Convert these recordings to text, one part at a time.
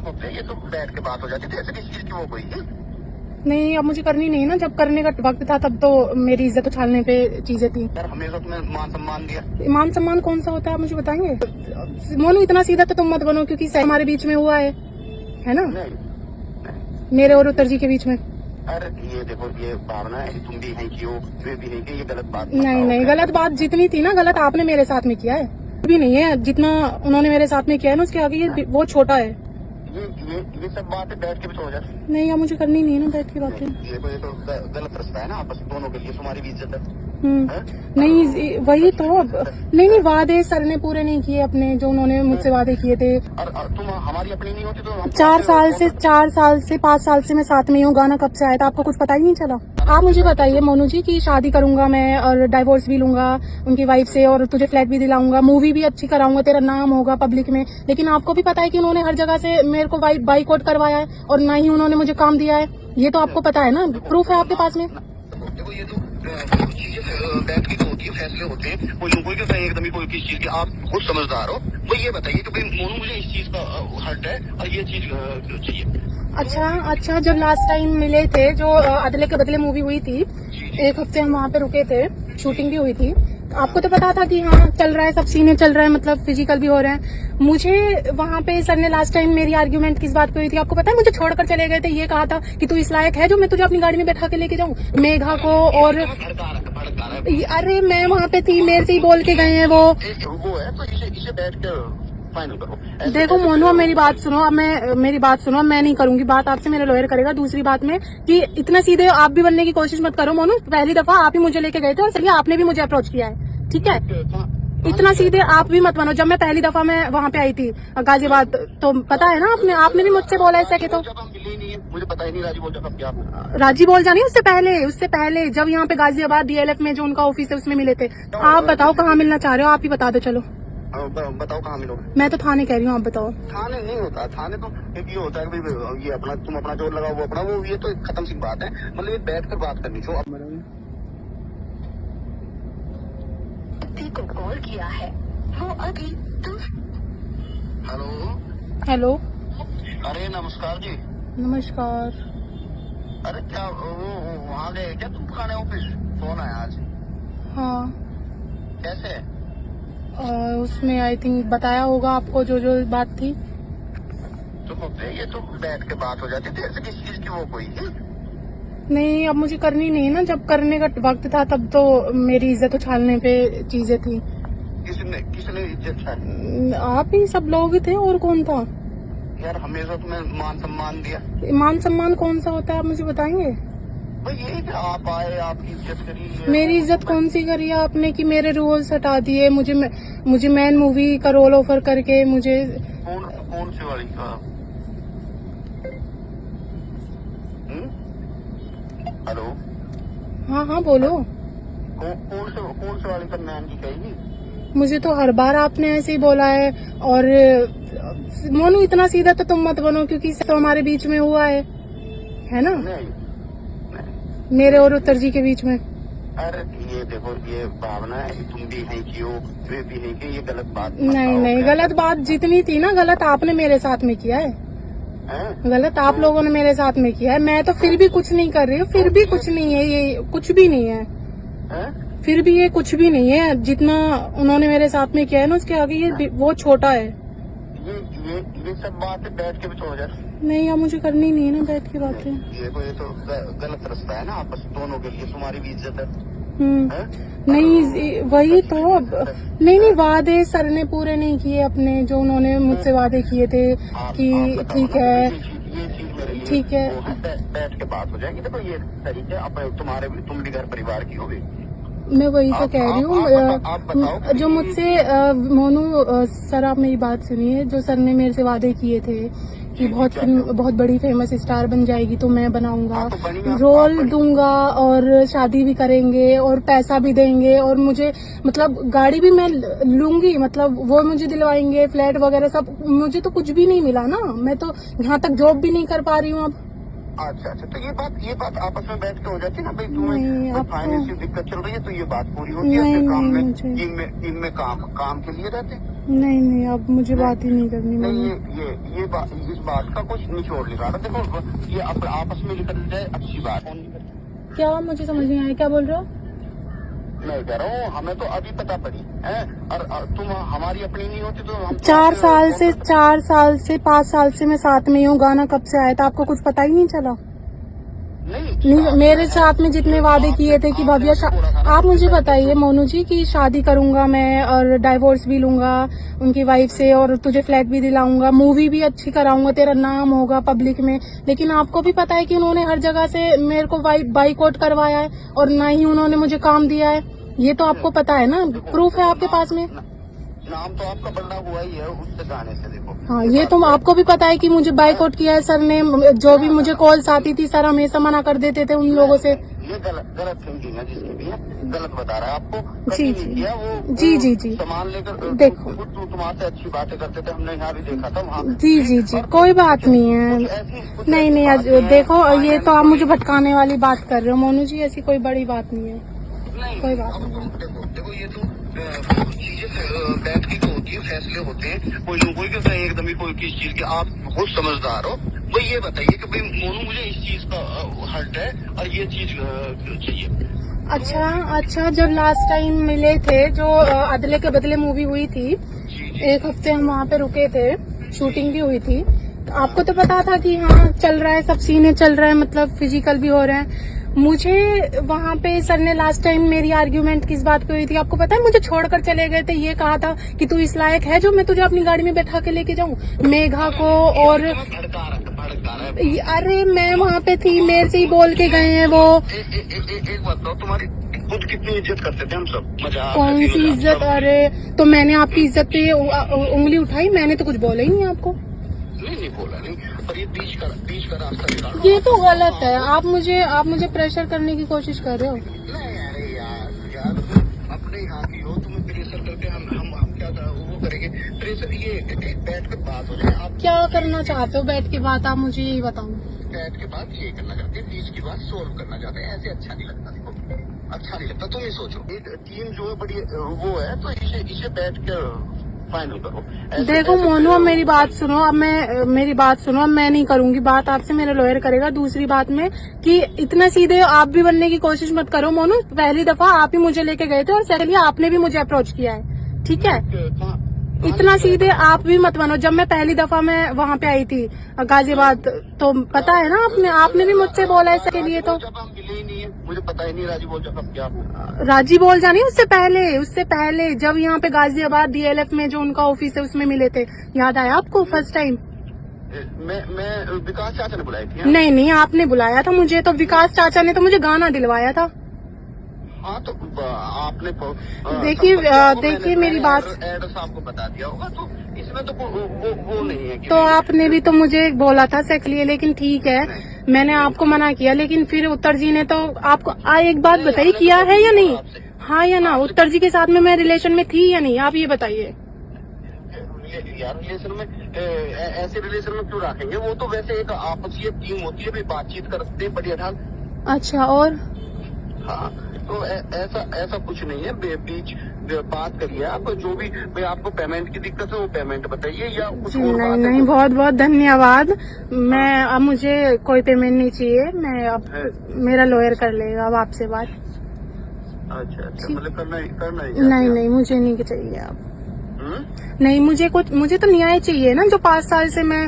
होते ये तो बैठ के बात हो जाती थी, ऐसे किस चीज की वो कोई नहीं, अब मुझे करनी नहीं ना। जब करने का वक्त था तब तो मेरी इज्जत उछालने पे चीजें थी। यार, हमेशा तुम्हें मान सम्मान दिया। मान सम्मान कौन सा होता है, आप मुझे बताएंगे? मोनू, इतना सीधा तो तुम मत बनो, क्योंकि हमारे बीच में हुआ है ना, नहीं, मेरे और उत्तर जी के बीच में। अरे ये देखो, ये भावना है, तुम भी नहीं की हो, वे भी नहीं की, ये गलत बात नहीं नहीं, गलत बात जितनी थी ना, गलत आपने मेरे साथ में किया है। भी नहीं है जितना उन्होंने मेरे साथ में किया है ना, उसके आगे ये बहुत छोटा है। ये सब बातें बैठ के भी तो हो जाती। नहीं, अब मुझे करनी नहीं है ना बैठ की बातें। ये तो गलत रास्ता है ना, आपस दोनों के लिए, तुम्हारी भी इज्जत है। नहीं, वही तो। नहीं, वादे सर ने पूरे नहीं किए अपने, जो उन्होंने मुझसे वादे किए थे। और तुम हमारी अपनी नहीं होती तो 4 साल से 5 साल से मैं साथ में हूँ। गाना कब से आया था, आपको कुछ पता ही नहीं चला? आप मुझे बताइए मोनू जी, कि शादी करूंगा मैं और डाइवोर्स भी लूंगा उनकी वाइफ से, और तुझे फ्लैट भी दिलाऊंगा, मूवी भी अच्छी कराऊंगा, तेरा नाम होगा पब्लिक में। लेकिन आपको भी पता है कि उन्होंने हर जगह से मेरे को बाइकआउट करवाया है, और ना ही उन्होंने मुझे काम दिया है। ये तो आपको पता है ना, प्रूफ है आपके पास में। देखो, ये तो चीजें बैठ की तो होती है, फैसले होते हैं, कोई कोई के एकदम ही कोई किस चीज के, आप खुद समझदार हो। वो ये बताइए कि भाई मोनू, मुझे इस चीज का हर्ट है और ये चीज चाहिए। अच्छा, जब लास्ट टाइम मिले थे, जो अदले के बदले मूवी हुई थी, 1 हफ्ते हम वहाँ पे रुके थे, शूटिंग भी हुई थी। आपको तो पता था कि हाँ चल रहा है, सब सीने चल रहा है, मतलब फिजिकल भी हो रहा है। मुझे वहाँ पे सर ने लास्ट टाइम मेरी आर्ग्यूमेंट किस बात पे हुई थी, आपको पता है? मुझे छोड़कर चले गए थे, ये कहा था कि तू इस लायक है जो मैं तुझे अपनी गाड़ी में बैठा के लेके जाऊँ, मेघा को। और अरे मैं वहाँ पे थी, मेरे से ही बोल के गए हैं वो है, तो इसे बैठ के फाइनल करो। देखो मोनू, अब मेरी बात सुनो। अब मेरी बात सुनो, मैं नहीं करूंगी बात आपसे, मेरा लॉयर करेगा। दूसरी बात में कि इतना सीधे आप भी बनने की कोशिश मत करो मोनू। पहली दफा आप ही मुझे लेके गए थे, और सही आपने भी मुझे अप्रोच किया है, ठीक है? इतना सीधे आप भी मत बनो। जब मैं पहली दफा मैं वहाँ पे आई थी गाजियाबाद, तो पता है ना, आपने भी मुझसे बोला ऐसा कि, तो जब हम मिले नहीं है, मुझे पता ही नहीं राजी बोल जाता क्या। राजी बोल जानी उससे पहले जब यहाँ पे गाजियाबाद DLF में जो उनका ऑफिस है उसमें मिले थे। आप बताओ कहाँ मिलना चाह रहे हो, आप ही बता दो। चलो बताओ कहाँ मिलोगे? मैं तो थाने कह रही हूँ, आप बताओ। थाने नहीं होता, थाने तो एक ये होता है कि भाई ये अपना, तुम अपना जोर लगाओ, वो अपना, वो ये तो खत्म सी बात है। मतलब ये बैठ कर बात करनी चाहिए। को कॉल किया है वो अभी हेलो, अरे नमस्कार जी। नमस्कार। अरे क्या वो वहाँ गए क्या तुम पुराने ऑफिस? फोन आया आज। हाँ, कैसे? उसमें आई थिंक बताया होगा आपको जो बात थी। तो ये तो बैठ के बात हो जाती थी, ऐसे किस चीज की वो कोई नहीं, अब मुझे करनी नहीं है ना। जब करने का वक्त था तब तो मेरी इज्जत उछालने पे चीजें थी। किसने इज्जत छाई? आप ही सब लोग थे, और कौन था? यार, हमेशा तुम्हें मान सम्मान दिया। मान सम्मान कौन सा होता है, आप मुझे बताएंगे? भाई यही कि आप आए, आपकी इज्जत करी। मेरी इज्जत कौन सी करी है आपने, कि मेरे रोल्स हटा दिए, मुझे मैन मूवी का रोल ऑफर करके मुझे। कौन सी वाली का? हेलो, हाँ बोलो। कौन से वाली का मैन की कहेगी? मुझे तो हर बार आपने ऐसे ही बोला है। और मोनू, इतना सीधा तो तुम मत बनो, क्योंकि तो हमारे बीच में हुआ है ना, नहीं, मेरे और उत्तर जी के बीच में। अरे ये देखो, ये भावना है, तुम भी नहीं की हो, वे भी नहीं की, ये गलत बात। नहीं, गलत बात जितनी थी ना, गलत आपने मेरे साथ में किया है। गलत आप लोगों ने मेरे साथ में किया है। मैं तो फिर भी कुछ नहीं कर रही हूँ, फिर भी कुछ नहीं है, ये कुछ भी नहीं है। फिर भी ये कुछ भी नहीं है जितना उन्होंने मेरे साथ में किया है ना, उसके आगे ये बहुत छोटा है। ये सब बातें बैठ के भी तो हो जाती। नहीं, अब मुझे करनी नहीं है ना बैठ की बातें। ये तो गलत रास्ता है ना, आपस दोनों के लिए, तुम्हारी भी इज्जत है। नहीं, वही तो। नहीं, वादे सर ने पूरे नहीं किए अपने, जो उन्होंने मुझसे वादे किए थे कि ठीक है, ठीक है, बैठ के बात हो जाएगी। देखो ये तरीके, अब तुम भी घर परिवार की होगी। मैं वही तो कह रही हूँ। जो मुझसे मोनू सर, आप मेरी बात सुनिए। जो सर ने मेरे से वादे किए थे कि बहुत बड़ी फेमस स्टार बन जाएगी, तो मैं बनाऊंगा, रोल दूंगा, और शादी भी करेंगे, और पैसा भी देंगे, और मुझे मतलब गाड़ी भी मैं लूंगी, मतलब वो मुझे दिलवाएंगे, फ्लैट वगैरह सब। मुझे तो कुछ भी नहीं मिला ना, मैं तो यहाँ तक जॉब भी नहीं कर पा रही हूँ अब। अच्छा, तो ये बात आपस में बैठ के हो जाती है ना भाई, तुम्हें फाइनेंशियल दिक्कत चल रही है, तो ये बात पूरी होती है। फिर काम में टीम में काम के लिए रहते हैं। नहीं नहीं, अब मुझे बात ही नहीं करनी नहीं, मोनू। इस बात का कुछ निचोड़ निकालो। देखो ये आपस में निकल जाए अच्छी बात। क्या, मुझे समझ नहीं आया, क्या बोल रहे हो? मैं कह रहा हूँ हमें तो अभी पता पड़ी है, और तुम हमारी अपनी नहीं होती तो हम 4 साल से 5 साल से मैं साथ में ही हूँ। गाना कब से आया था आपको कुछ पता ही नहीं चला? नहीं, मेरे साथ में जितने वादे किए थे कि भव्या आप मुझे बताइए मोनू जी कि शादी करूंगा मैं और डाइवोर्स भी लूंगा उनकी वाइफ से और तुझे फ्लैट भी दिलाऊंगा, मूवी भी अच्छी कराऊंगा, तेरा नाम होगा पब्लिक में। लेकिन आपको भी पता है कि उन्होंने हर जगह से मेरे को बाइकआउट करवाया है और ना ही उन्होंने मुझे काम दिया है। ये तो आपको पता है ना, प्रूफ है आपके पास में। नाम तो आपका बड़ा हुआ ही है उससे गाने से। देखो हाँ, ये तो आपको भी पता है कि मुझे बाइकआउट किया है सर ने। जो भी मुझे कॉल्स आती थी सर हमेशा मना कर देते थे उन लोगों से। ये गलत थिंकिंग है जिसकी भी है, गलत बता रहा है आपको। जी कभी नहीं किया वो। जी सामान लेकर देखो तुम्हारे अच्छी बातें करते थे, हमने यहाँ भी देखा था वहाँ। जी कोई बात नहीं है। नहीं, देखो ये तो आप मुझे भटकाने वाली बात कर रहे हो मोनू जी, ऐसी कोई बड़ी बात नहीं है। कोई बात नहीं। देखो ये तो चीजें बैठ की होती है, फैसले होते हैं। कोई लोगों के साथ एकदम ही कोई किस चीज के आप बहुत समझदार हो। वो ये बताइए कि भाई मोनू मुझे इस चीज का हर्ट है और ये चीज चाहिए। अच्छा, जब लास्ट टाइम मिले थे जो अदले के बदले मूवी हुई थी, 1 हफ्ते हम वहाँ पे रुके थे, शूटिंग भी हुई थी। तो आपको तो पता था कि हाँ चल रहा है, सब सीने चल रहे हैं, मतलब फिजिकल भी हो रहे हैं। मुझे वहाँ पे सर ने लास्ट टाइम मेरी आर्ग्यूमेंट किस बात पे हुई थी आपको पता है? मुझे छोड़कर चले गए थे, ये कहा था कि तू इस लायक है जो मैं तुझे अपनी गाड़ी में बैठा के लेके जाऊं, मेघा को। और अरे मैं वहाँ पे थी, मेरे से ही बोल के गए हैं वो। एक बात बताओ, तुम्हारी खुद कितनी इज्जत करते थे हम सब, मजाक। कौन सी इज्जत? अरे तो मैंने आपकी इज्जत पे उंगली उठाई? मैंने तो कुछ बोला ही नहीं आपको। नहीं बोला नहीं, पर ये बीच का रास्ता निकालो। ये तो गलत है। आप मुझे प्रेशर करने की कोशिश कर रहे हो। नहीं अरे यार अपने यहाँ की हो, तुम्हें प्रेशर करके हम क्या वो करेंगे? प्रेशर ये बैठ के बात हो जाए। आप क्या करना चाहते हो बैठ के बात? आप मुझे यही बताओ। बैठ के बात ये करना चाहते हैं, बीच की बात सोल्व करना चाहते हैं। ऐसे अच्छा नहीं लगता, देखो अच्छा नहीं लगता। तुम ये सोचो, एक टीम जो है बड़ी वो है, तो इसे बैठ के फाइनल करो। देखो मोनू, अब मेरी बात सुनो। अब मैं नहीं करूंगी बात आपसे, मेरा लॉयर करेगा। दूसरी बात में कि इतना सीधे आप भी बनने की कोशिश मत करो मोनू। पहली दफा आप ही मुझे लेके गए थे और सेकंडली आपने भी मुझे अप्रोच किया है, ठीक है? इतना सीधे आप भी मत बनो। जब मैं पहली दफा मैं वहाँ पे आई थी गाजियाबाद, तो पता है ना आपने भी मुझसे बोला इसके लिए। तो जब हम मिले ही नहीं है, मुझे पता ही नहीं राजी बोल जा क्या राजी बोल जानी उससे पहले जब यहाँ पे गाजियाबाद DLF में जो उनका ऑफिस है उसमें मिले थे, याद आया आपको? फर्स्ट टाइम मैं विकास चाचा ने बुलाई थी। नहीं, आपने बुलाया था मुझे। तो विकास चाचा ने तो मुझे गाना दिलवाया था। हाँ तो आपने देखिए मेरी बात, एड्रेस आपको बता दिया होगा, तो इसमें तो वो नहीं है कि तो आपने भी तो मुझे बोला था सेक्स लिए, लेकिन ठीक है मैंने आपको मना किया। लेकिन फिर उत्तर जी ने तो आपको एक बात बताइए, किया है या नहीं? हाँ या ना? उत्तर जी के साथ में मैं रिलेशन में थी या नहीं, आप ये बताइए। यार रिलेशन में ऐसे रिलेशन में क्यों रखेंगे? वो तो वैसे एक आपसी टीम होती है, बातचीत करते हैं बढ़िया ढंग। अच्छा, और हाँ तो ऐसा कुछ नहीं है। बीच बात करिए आप, जो भी भाई आपको पेमेंट की दिक्कत है वो पेमेंट बताइए, या कुछ और बात है? नहीं, बहुत बहुत धन्यवाद। मैं अब मुझे कोई पेमेंट नहीं चाहिए। मैं अब मेरा लॉयर कर लेगा अब आपसे बात। अच्छा मतलब करना ही नहीं मुझे नहीं चाहिए अब। नहीं, मुझे तो न्याय चाहिए ना, जो 5 साल से मैं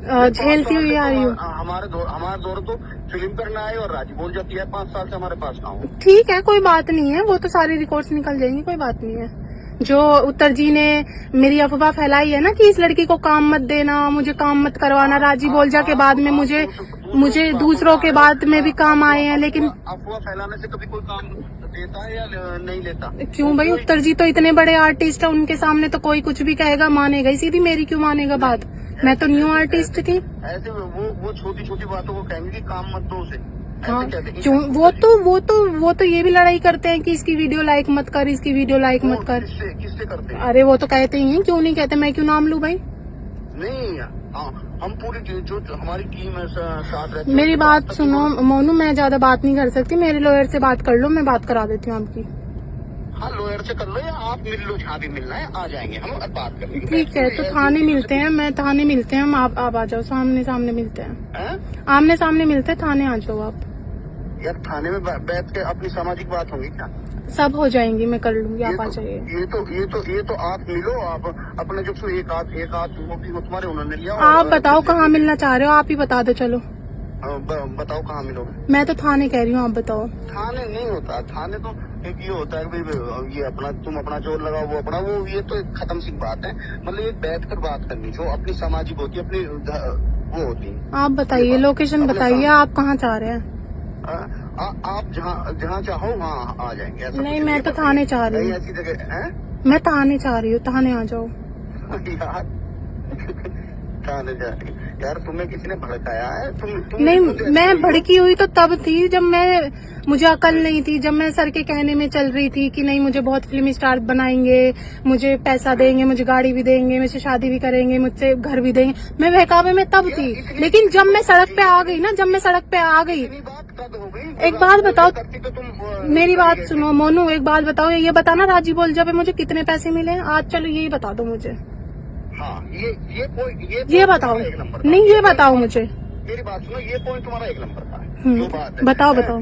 झेलती हुई आ रही हूँ। हमारे दौर तो फिल्म करना है और राजी बोल जाती है 5 साल से हमारे पास ना हो। ठीक है, कोई बात नहीं है, वो तो सारी रिकॉर्ड्स निकल जाएंगी, कोई बात नहीं है। जो उत्तर जी ने मेरी अफवाह फैलाई है ना कि इस लड़की को काम मत देना, मुझे काम मत करवाना, राजी बोलजा के बाद में मुझे दूसरों के बाद में भी काम आए हैं। लेकिन अफवाह फैलाने से कभी कोई काम देता है या नहीं लेता? क्यों भाई, उत्तर जी तो इतने बड़े आर्टिस्ट है, उनके सामने तो कोई कुछ भी कहेगा मानेगा ही। सीधी मेरी क्यों मानेगा बात? मैं तो न्यू आर्टिस्ट थी। ऐसे वो छोटी छोटी बातों को कहेंगे कि काम मत दो उसे। हाँ, क्यों? वो तो ये भी लड़ाई करते हैं कि इसकी वीडियो लाइक मत कर, इसकी वीडियो लाइक मत कर। किससे करते हैं? अरे वो तो कहते ही हैं, क्यों नहीं कहते? मैं क्यों नाम लूं भाई? नहीं हम पूरी जो हमारी टीम है साथ रहती है। मेरी बात सुनो मोनू, मैं ज्यादा बात नहीं कर सकती, मेरे लॉयर से बात कर लो, मैं बात करा देती हूँ आपकी। हाँ लॉयर से कर लो या आप मिल लो, जहाँ भी मिलना है आ जाएंगे हम और बात कर लेंगे। ठीक है, तो थाने मिलते हैं, मैं थाने मिलते हैं हम, आप आ जाओ, सामने सामने मिलते हैं, हैं? आमने सामने मिलते हैं, थाने आ जाओ आप। यार थाने में बैठ के अपनी सामाजिक बात होगी क्या? सब हो जाएंगी, मैं कर लूंगी, आप आ जाइए। ये तो आप मिलो, आप अपने जो एक आध वो भी वो तुम्हारे उन्होंने लिया। आप बताओ कहाँ मिलना चाह रहे हो, आप ही बता दो। चलो बताओ कहाँ मिलोगे? मैं तो थाने कह रही हूँ, आप बताओ। थाने नहीं होता, थाने तो एक ये होता है कि भाई ये अपना तुम अपना जोर लगाओ, वो अपना वो, ये तो एक खत्म सी बात है। मतलब ये बैठ कर बात करनी जो अपनी सामाजिक होती है, अपनी वो होती है। आप बताइए, लोकेशन बताइए, आप कहाँ चाह रहे हैं? आप जहाँ चाहो वहाँ आ जाएंगे। नहीं, मैं तो थाने चाह रही हूँ, ऐसी जगह है। मैं थाने चाह रही हूँ, थाने आ जाओ। यार थाने जा रही यार, तुम्हें किसी ने भड़काया है? तुम नहीं, मैं भड़की हुई तो तब थी जब मुझे अकल नहीं थी, जब मैं सर के कहने में चल रही थी कि नहीं मुझे बहुत फिल्म स्टार बनाएंगे, मुझे पैसा देंगे, मुझे गाड़ी भी देंगे, मुझसे शादी भी करेंगे, मुझसे घर भी देंगे। मैं बहकावे में तब थी, लेकिन जब मैं सड़क पे आ गई ना, जब मैं सड़क पे आ गई, एक बात बताओ, मेरी बात सुनो मोनू, एक बात बताओ, ये बताना राजी बोल जब मुझे कितने पैसे मिले आज, चलो यही बता दो मुझे। हाँ ये बताओ, नहीं ये बताओ मुझे। मेरी बात सुनो, ये पॉइंट तुम्हारा एक नंबर का है। जो बात है बताओ।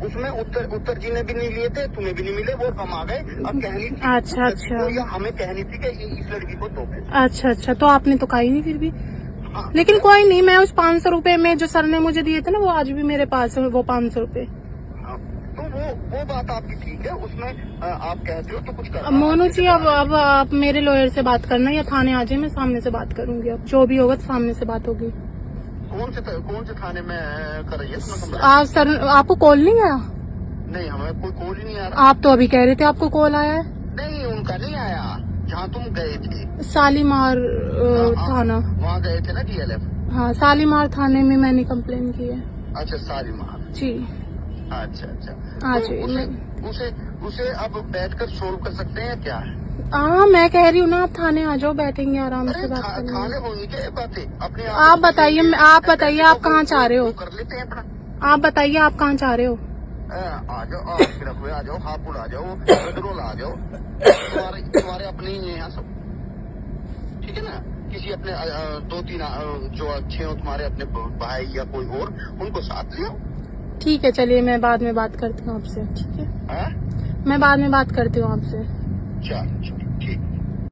उसमें उत्तर जी ने भी नहीं लिए थे, तुम्हें भी नहीं मिले, वो कम आ गए। अब कहनी थी अच्छा, या हमें कहनी थी कि इस लड़की को दो पैसे। अच्छा, तो आपने तो कहा ही नहीं फिर भी। हाँ, लेकिन कोई नहीं, मैं उस 500 रुपए में जो सर ने मुझे दिए थे ना, वो आज भी मेरे पास है, वो 500 रुपए। तो वो बात आपकी ठीक है, उसमें आप कहते हो तो कुछ कर। मोनू जी, अब आप मेरे लॉयर से बात करना या थाने आ जाए, मैं सामने से बात करूंगी। अब जो भी होगा सामने से बात होगी। कौन से थाने में कर रही है? आप सर, आपको कॉल नहीं आया? नहीं, हमें कोई कॉल ही नहीं आ रहा। आप तो अभी कह रहे थे आपको कॉल आया है। नहीं, उनका नहीं आया। जहाँ तुम गए थे शालीमार थाना, वहाँ गए थे ना DLF। हाँ, शालीमार थाने में मैंने कंप्लेन की है। अच्छा, शालीमार जी। अच्छा। हाँ तो जी, उसे अब बैठकर सोल्व कर सकते हैं क्या? हाँ, मैं कह रही हूँ ना, आप थाने आ जाओ, बैठेंगे आराम से बात करेंगे। थाने होनी क्या बातें अपने आप बताइए, आप कहाँ चाह रहे हो? कर लेते हैं अपना। आप बताइए, आप कहाँ चाह रहे हो? आ जाओ, आ जाओ, हापुड़ आ जाओ, बदरोल आ जाओ, तुम्हारे अपने ही हैं सब, ठीक है ना? किसी अपने 2-3 जो अच्छे हो तुम्हारे अपने भाई या कोई और, उनको साथ ले आओ। ठीक है, चलिए मैं बाद में बात करती हूँ आपसे। ठीक है, मैं बाद में बात करती हूँ आपसे। चल।